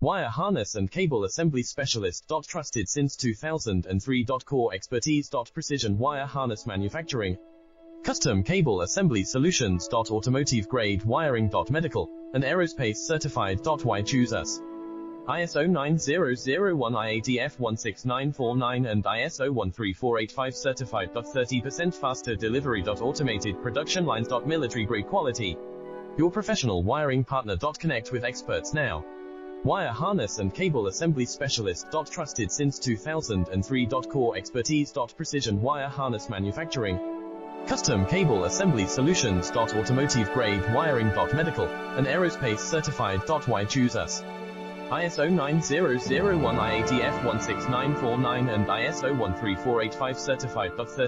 Wire harness and cable assembly specialist. Trusted since 2003. Core expertise. Precision wire harness manufacturing. Custom cable assembly solutions. Automotive grade wiring. Medical and aerospace certified. Why choose us? ISO 9001 IATF 16949 and ISO 13485 certified. 30% faster delivery. Automated production lines. Military grade quality. Your professional wiring partner. Connect with experts now. Wire harness and cable assembly specialist. Trusted since 2003. Core expertise. Precision wire harness manufacturing. Custom cable assembly solutions. Automotive grade wiring. Medical and aerospace certified. Why choose us? ISO 9001 IATF 16949 and ISO 13485 certified. 30